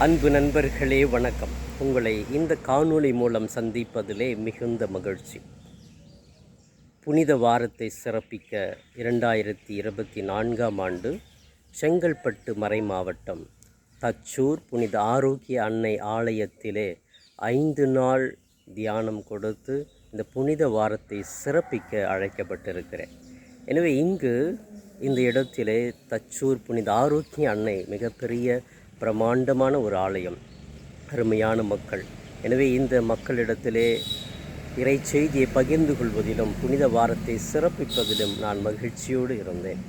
அன்பு நண்பர்களே வணக்கம். உங்களை இந்த காணொளி மூலம் சந்திப்பதிலே மிகுந்த மகிழ்ச்சி. புனித வாரத்தை சிறப்பிக்க 2024ஆம் ஆண்டு செங்கல்பட்டு மறை மாவட்டம் தச்சூர் புனித ஆரோக்கிய அன்னை ஆலயத்திலே 5 நாள் தியானம் கொடுத்து இந்த புனித வாரத்தை சிறப்பிக்க அழைக்கப்பட்டிருக்கிறேன். எனவே இங்கு இந்த இடத்திலே தச்சூர் புனித ஆரோக்கிய அன்னை மிகப்பெரிய பிரமாண்டமான ஒரு ஆலயம், அருமையான மக்கள். எனவே இந்த மக்களிடத்திலே இறை செய்தியை பகிர்ந்து கொள்வதிலும் புனித வாரத்தை சிறப்பிப்பதிலும் நான் மகிழ்ச்சியோடு இருந்தேன்.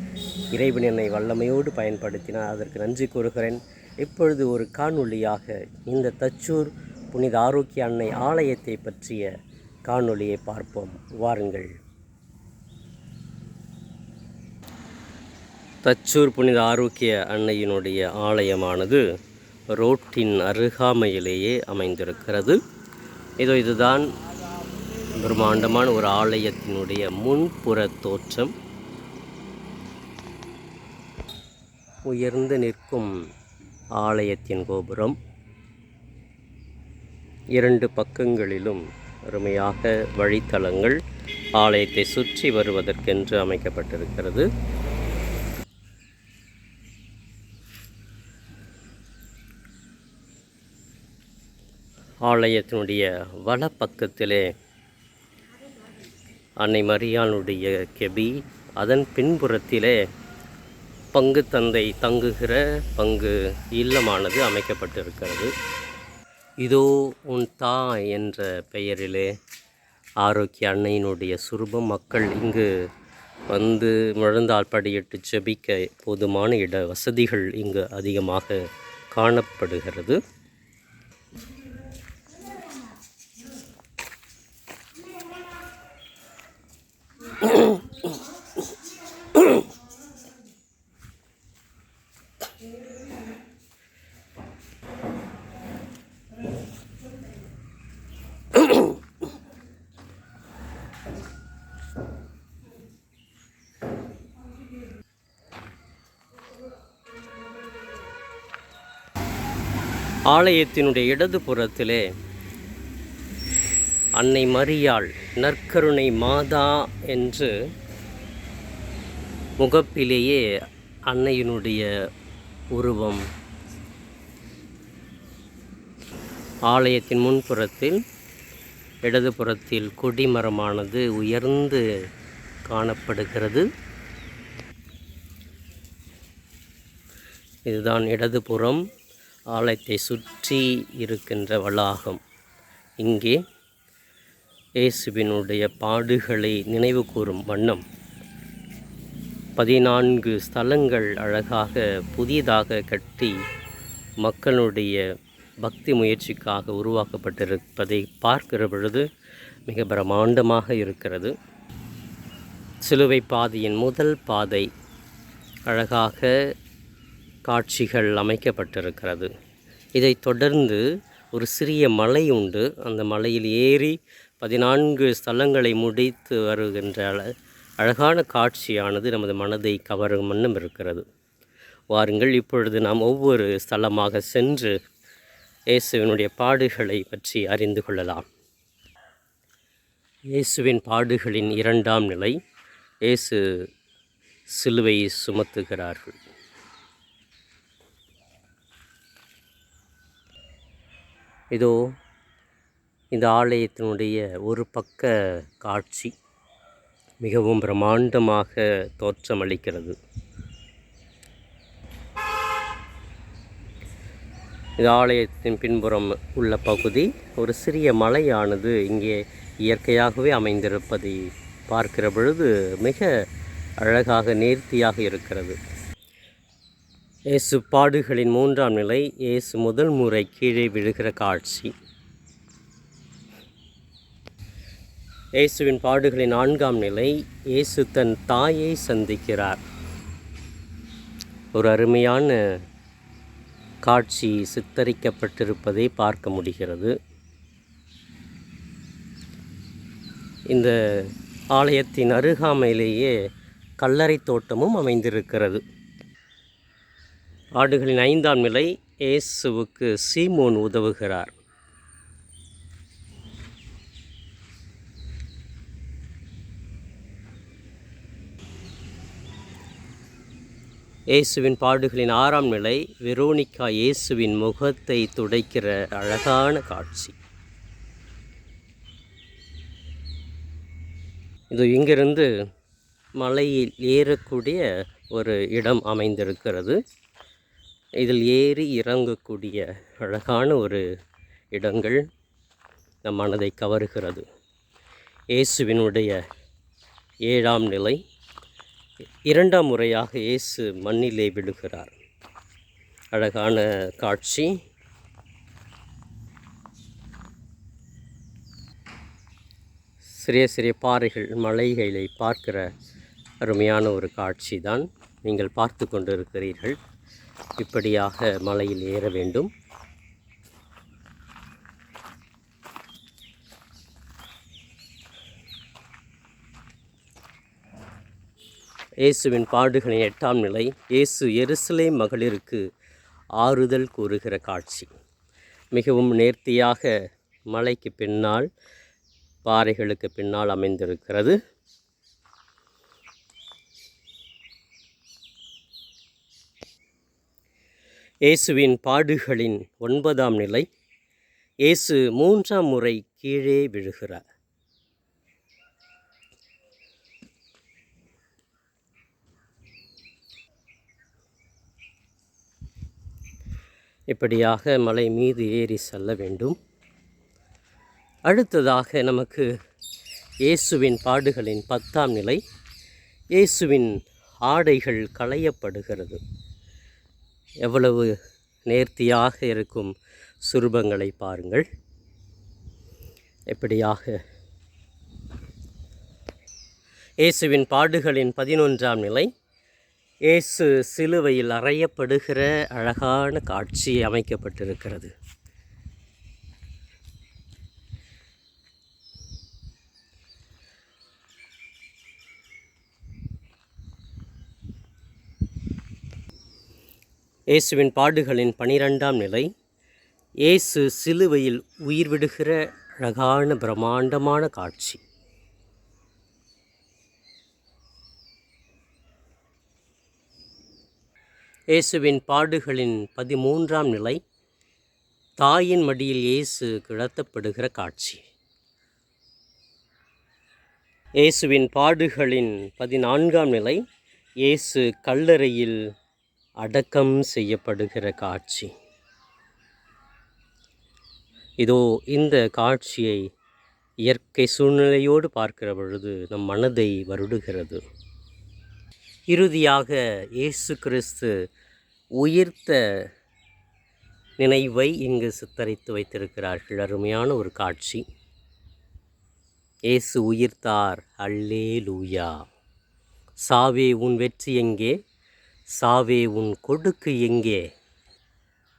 இறைவன் என்னை வல்லமையோடு பயன்படுத்தினார், அதற்கு நன்றி கூறுகிறேன். இப்பொழுது ஒரு காணொளியாக இந்த தச்சூர் புனித ஆரோக்கிய அன்னை ஆலயத்தை பற்றிய காணொளியை பார்ப்போம். வாருங்கள். தச்சூர் புனித ஆரோக்கிய அன்னையினுடைய ஆலயமானது ரோட்டின் அருகாமையிலேயே அமைந்திருக்கிறது. இதுதான் பிரம்மாண்டமான ஒரு ஆலயத்தினுடைய முன்புற தோற்றம். உயர்ந்து நிற்கும் ஆலயத்தின் கோபுரம், 2 பக்கங்களிலும் அருமையாக வழித்தலங்கள் ஆலயத்தை சுற்றி வருவதற்கென்று அமைக்கப்பட்டிருக்கிறது. ஆலயத்தினுடைய வலப்பக்கத்திலே அன்னை மரியாளுடைய கெபி, அதன் பின்புறத்திலே பங்கு தந்தை தங்குகிற பங்கு இல்லமானது அமைக்கப்பட்டிருக்கிறது. இதோ உன் தாய் என்ற பெயரிலே ஆரோக்கிய அன்னையினுடைய சுரூபம். மக்கள் இங்கு வந்து முழந்தால் படியிட்டு ஜெபிக்க போதுமான இட வசதிகள் இங்கு அதிகமாக காணப்படுகிறது. ஆலயத்தினுடைய இடது புறத்திலே அன்னை மரியாள் நற்கருணை மாதா என்று முகப்பிலேயே அன்னையினுடைய உருவம். ஆலயத்தின் முன்புறத்தில் இடது புறத்தில் கொடிமரமானது உயர்ந்து காணப்படுகிறது. இதுதான் இடதுபுறம் ஆலயத்தை சுற்றி இருக்கின்ற வளாகம். இங்கே இயேசுவினுடைய பாடுகளை நினைவு கூறும் வண்ணம் 14 ஸ்தலங்கள் அழகாக புதிதாக கட்டி மக்களுடைய பக்தி முயற்சிக்காக உருவாக்கப்பட்டிருப்பதை பார்க்கிற பொழுது மிக பிரம்மாண்டமாக இருக்கிறது. சிலுவை பாதையின் முதல் பாதை அழகாக காட்சிகள் அமைக்கப்பட்டிருக்கிறது. இதைத் தொடர்ந்து ஒரு சிறிய மலை உண்டு. அந்த மலையில் ஏறி 14 ஸ்தலங்களை முடித்து வருகின்ற அழகான காட்சியானது நமது மனதை கவரும் வண்ணம் இருக்கிறது. வாருங்கள், இப்பொழுது நாம் ஒவ்வொரு ஸ்தலமாக சென்று இயேசுவினுடைய பாடுகளை பற்றி அறிந்து கொள்ளலாம். இயேசுவின் பாடுகளின் 2ஆம் நிலை. இயேசு சிலுவை சுமத்துகிறார்கள். இதோ இந்த ஆலயத்தினுடைய ஒரு பக்க காட்சி மிகவும் பிரம்மாண்டமாக தோற்றமளிக்கிறது. இந்த ஆலயத்தின் பின்புறம் உள்ள பகுதி ஒரு சிறிய மலையானது இங்கே இயற்கையாகவே அமைந்திருப்பதை பார்க்கிற பொழுது மிக அழகாக நேர்த்தியாக இருக்கிறது. இயேசு பாடுகளின் 3ஆம் நிலை. இயேசு முதல் முறை கீழே விழுகிற காட்சி. இயேசுவின் பாடுகளின் 4ஆம் நிலை. இயேசு தன் தாயை சந்திக்கிறார். ஒரு அருமையான காட்சி சித்தரிக்கப்பட்டிருப்பதை பார்க்க முடிகிறது. இந்த ஆலயத்தின் அருகாமையிலேயே கல்லறை தோட்டமும் அமைந்திருக்கிறது. ஆடுகளின் 5ஆம் நிலை. இயேசுவுக்கு சீமோன் உதவுகிறார். இயேசுவின் பாடுகளின் 6ஆம் நிலை, வெரோனிக்கா இயேசுவின் முகத்தை துடைக்கிற அழகான காட்சி. இது இங்கிருந்து மலையில் ஏறக்கூடிய ஒரு இடம் அமைந்திருக்கிறது. இதில் ஏறி இறங்கக்கூடிய அழகான ஒரு இடங்கள் நம் மனதை கவருகிறது. இயேசுவினுடைய 7ஆம் நிலை, 2ஆம் முறையாக இயேசு மண்ணிலே விழுகிறார். அழகான காட்சி. சிறிய சிறிய பாறைகள், மலைகளை பார்க்கிற அருமையான ஒரு காட்சி தான் நீங்கள் பார்த்து கொண்டிருக்கிறீர்கள். இப்படியாக மலையில் ஏற வேண்டும். இயேசுவின் பாடுகளின் 8ஆம் நிலை, இயேசு எருசலேம் மகளிருக்கு ஆறுதல் கூறுகிற காட்சி. மிகவும் நேர்த்தியாக மலைக்கு பின்னால், பாறைகளுக்கு பின்னால் அமைந்திருக்கிறது. இயேசுவின் பாடுகளின் 9ஆம் நிலை, இயேசு 3ஆம் முறை கீழே விழுகிறார். இப்படியாக மலை மீது ஏறி செல்ல வேண்டும். அடுத்ததாக நமக்கு இயேசுவின் பாடுகளின் 10ஆம் நிலை, இயேசுவின் ஆடைகள் களையப்படுகிறது. எவ்வளவு நேர்த்தியாக இருக்கும் சுரூபங்களை பாருங்கள். எப்படியாக இயேசுவின் பாடுகளின் 11ஆம் நிலை, இயேசு சிலுவையில் அறையப்படுகிற அழகான காட்சி அமைக்கப்பட்டிருக்கிறது. இயேசுவின் பாடுகளின் 12ஆம் நிலை, இயேசு சிலுவையில் உயிர் விடுகிற அழகான பிரம்மாண்டமான காட்சி. இயேசுவின் பாடுகளின் 13ஆம் நிலை, தாயின் மடியில் இயேசு கிடத்தப்படுகிற காட்சி. இயேசுவின் பாடுகளின் 14ஆம் நிலை, இயேசு கல்லறையில் அடக்கம் செய்யப்படுகிற காட்சி. இதோ இந்த காட்சியை இயற்கை சூழ்நிலையோடு பார்க்கிற பொழுது நம் மனதை வருடுகிறது. இறுதியாக இயேசு கிறிஸ்து உயிர்த்த நினைவை இங்கு சித்தரித்து வைத்திருக்கிறார்கள். அருமையான ஒரு காட்சி. இயேசு உயிர்த்தார், அல்லேலூயா. சாவே உன் வெற்றி எங்கே? சாவே உன் கொடுக்கு எங்கே?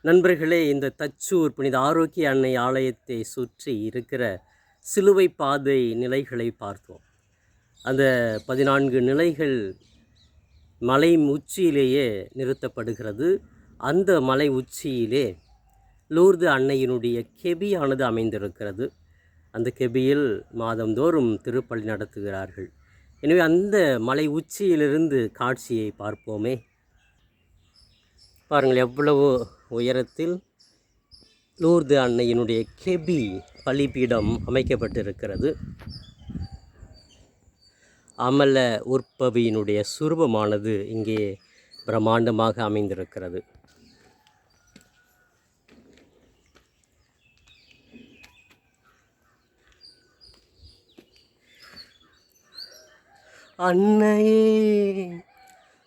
நண்பர்களே, இந்த தச்சூர் புனித ஆரோக்கிய அன்னை ஆலயத்தை சுற்றி இருக்கிற சிலுவை பாதை நிலைகளை பார்த்தோம். அந்த 14 நிலைகள் மலை உச்சியிலேயே நிறுத்தப்படுகிறது. அந்த மலை உச்சியிலே லூர்து அன்னையினுடைய கெபியானது அமைந்திருக்கிறது. அந்த கெபியில் மாதந்தோறும் திருப்பலி நடத்துகிறார்கள். எனவே அந்த மலை உச்சியிலிருந்து காட்சியை பார்ப்போமே. பாருங்கள், எவ்வளவு உயரத்தில் லூர்து அன்னையினுடைய கெபி பலிபீடம் அமைக்கப்பட்டிருக்கிறது. அமல உற்பவியினுடைய சுரூபமானது இங்கே பிரம்மாண்டமாக அமைந்திருக்கிறது. அன்னையே,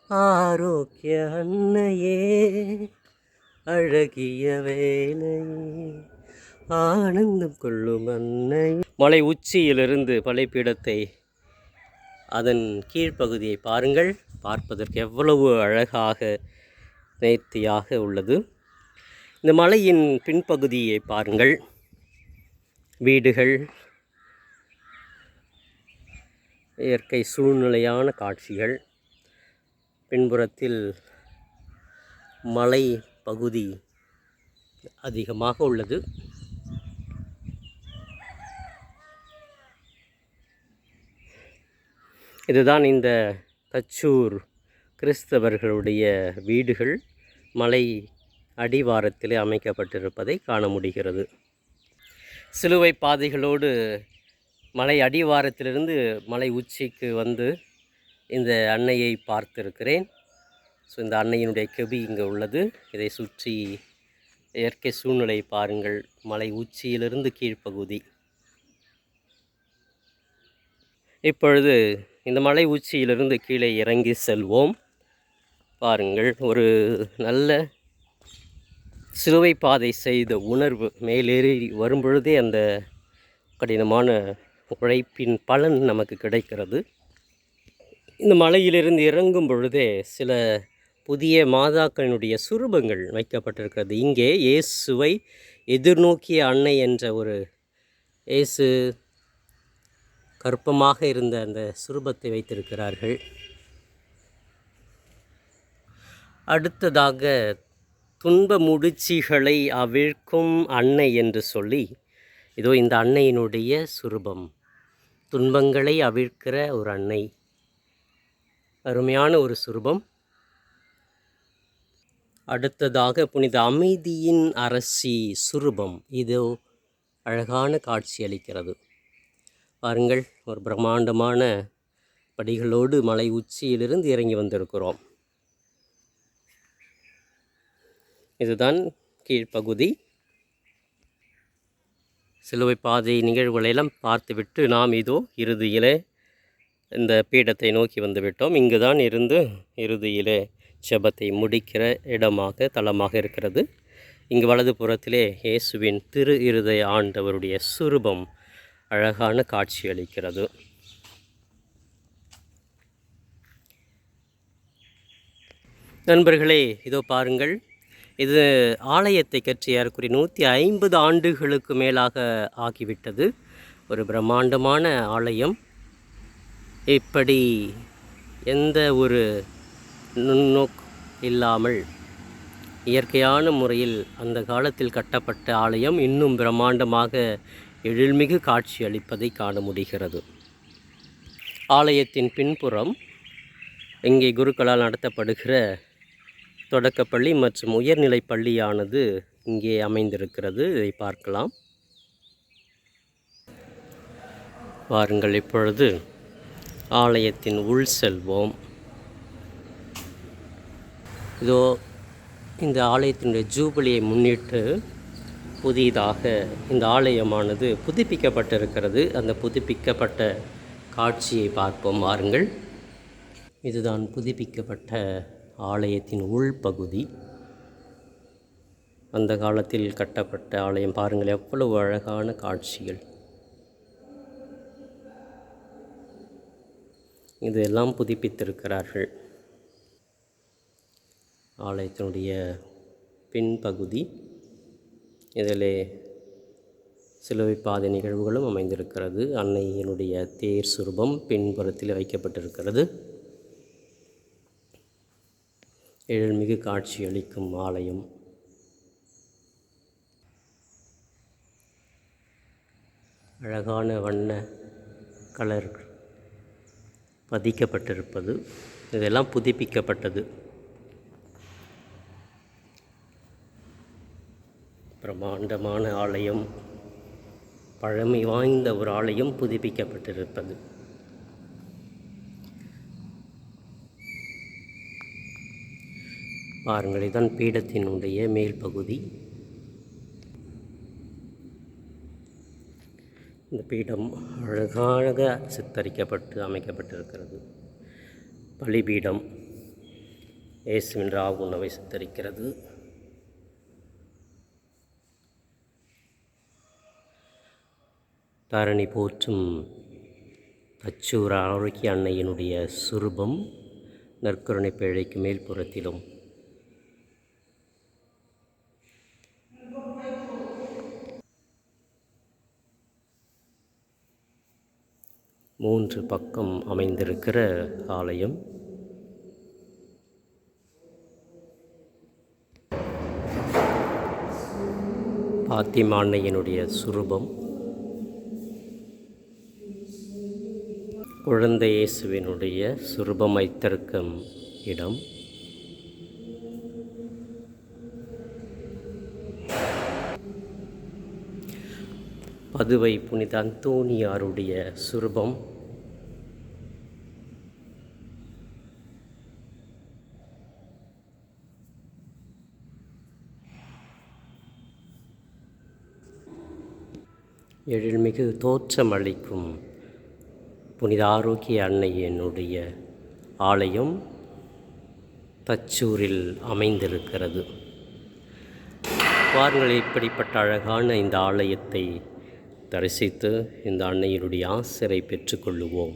ஆரோக்கிய அன்னையே, அழகிய வேலை ஆனந்தம் கொள்ளும் அன்னை. மலை உச்சியிலிருந்து பலிபீடத்தை, அதன் கீழ்ப்பகுதியை பாருங்கள். பார்ப்பதற்கு எவ்வளவு அழகாக நேர்த்தியாக உள்ளது. இந்த மலையின் பின்பகுதியை பாருங்கள். வீடுகள், இயற்கை சூழ்நிலையான காட்சிகள். பின்புறத்தில் மலை பகுதி அதிகமாக உள்ளது. இதுதான் இந்த தச்சூர் கிறிஸ்தவர்களுடைய வீடுகள் மலை அடிவாரத்திலே அமைக்கப்பட்டிருப்பதை காண முடிகிறது. சிலுவை பாதைகளோடு மலை அடிவாரத்திலிருந்து மலை உச்சிக்கு வந்து இந்த அன்னையை பார்த்திருக்கிறேன். ஸோ இந்த அன்னையினுடைய கெபி இங்கே உள்ளது. இதை சுற்றி இயற்கை சூழ்நிலை பாருங்கள். மலை உச்சியிலிருந்து கீழ்ப்பகுதி. இப்பொழுது இந்த மலை உச்சியிலிருந்து கீழே இறங்கி செல்வோம். பாருங்கள், ஒரு நல்ல சிலுவை பாதை செய்த உணர்வு. மேலேறி வரும்பொழுதே அந்த கடினமான உழைப்பின் பலன் நமக்கு கிடைக்கிறது. இந்த மலையிலிருந்து இறங்கும் பொழுதே சில புதிய மாதாக்களினுடைய சுரூபங்கள் வைக்கப்பட்டிருக்கிறது. இங்கே இயேசுவை எதிர்நோக்கிய அன்னை என்ற ஒரு இயேசு கற்பமாக இருந்த அந்த சுரூபத்தை வைத்திருக்கிறார்கள். அடுத்ததாக துன்ப முடிச்சிகளை அவிழ்க்கும் அன்னை என்று சொல்லி இதோ இந்த அன்னையினுடைய சுரூபம். துன்பங்களை அவிழ்க்கிற ஒரு அன்னை, அருமையான ஒரு சுரூபம். அடுத்ததாக புனித அமைதியின் அரசி சுரூபம். இது அழகான காட்சி அளிக்கிறது. பாருங்கள், ஒரு பிரம்மாண்டமான படிகளோடு மலை உச்சியிலிருந்து இறங்கி வந்திருக்கிறோம். இதுதான் கீழ்ப்பகுதி. சிலுவை பாதை நிகழ்வுகளெல்லாம் பார்த்துவிட்டு நாம் இதோ இறுதியிலே இந்த பீடத்தை நோக்கி வந்துவிட்டோம். இங்கு தான் இருந்து இறுதியிலே ஜெபத்தை முடிக்கிற இடமாக தலமாக இருக்கிறது. இங்கு வலது புறத்திலே இயேசுவின் திரு இருதய ஆண்டவருடைய சுரூபம் அழகான காட்சி அளிக்கிறது. நண்பர்களே, இதோ பாருங்கள், இது ஆலயத்தை கற்றி ஏறக்குறைய 150 ஆண்டுகளுக்கு மேலாக ஆகிவிட்டது. ஒரு பிரம்மாண்டமான ஆலயம். இப்படி எந்த ஒரு நுண்ணோக்கு இல்லாமல் இயற்கையான முறையில் அந்த காலத்தில் கட்டப்பட்ட ஆலயம் இன்னும் பிரம்மாண்டமாக எழில்மிகு காட்சி அளிப்பதை காண முடிகிறது. ஆலயத்தின் பின்புறம் இங்கே குருக்களால் நடத்தப்படுகிற தொடக்கப்பள்ளி மற்றும் உயர்நிலை பள்ளியானது இங்கே அமைந்திருக்கிறது. இதை பார்க்கலாம். வாருங்கள், இப்பொழுது ஆலயத்தின் உள் செல்வோம். இதோ இந்த ஆலயத்தினுடைய ஜூபிலியை முன்னிட்டு புதிதாக இந்த ஆலயமானது புதுப்பிக்கப்பட்டிருக்கிறது. அந்த புதுப்பிக்கப்பட்ட காட்சியை பார்ப்போம். வாருங்கள், இதுதான் புதுப்பிக்கப்பட்ட ஆலயத்தின் உள்பகுதி. அந்த காலத்தில் கட்டப்பட்ட ஆலயம். பாருங்கள், எவ்வளவு அழகான காட்சிகள். இதெல்லாம் புதுப்பித்திருக்கிறார்கள். ஆலயத்தினுடைய பின்பகுதி. இதிலே சிலுவை பாதை நிகழ்வுகளும் அமைந்திருக்கிறது. அன்னையினுடைய தேர் சுரூபம் பின்புறத்தில் வைக்கப்பட்டிருக்கிறது. எழில்மிகு காட்சி அளிக்கும் ஆலயம். அழகான வண்ண கலர் பதிக்கப்பட்டிருப்பது. இதெல்லாம் புதுப்பிக்கப்பட்டது. பிரம்மாண்டமான ஆலயம், பழமை வாய்ந்த ஒரு ஆலயம் புதுப்பிக்கப்பட்டிருப்பது. பாருங்கள், இதுதான் பீடத்தினுடைய மேல் பகுதி. இந்த பீடம் அழகாக சித்தரிக்கப்பட்டு அமைக்கப்பட்டிருக்கிறது. பலிபீடம் இயேசுவின் ராவு உணவை சித்தரிக்கிறது. தாரணி போற்றும் தச்சூர் ஆரோக்கிய அன்னையினுடைய சுரூபம் நற்கருணை பேழைக்கு மேல்புறத்திலும். மூன்று பக்கம் அமைந்திருக்கிற ஆலயம். பாத்திமா அன்னையினுடைய சுரூபம், குழந்தை இயேசுவினுடைய சுரூபம் வைத்திருக்கும் இடம், பதுவை புனித அந்தோனியாருடைய சுரூபம், எழில்மிகு தோற்றமளிக்கும் புனித ஆரோக்கிய அன்னையினுடைய ஆலயம் தச்சூரில் அமைந்திருக்கிறது. வாருங்கள், இப்படிப்பட்ட அழகான இந்த ஆலயத்தை தரிசித்து இந்த அன்னையினுடைய ஆசிரை பெற்றுக்கொள்ளுவோம்.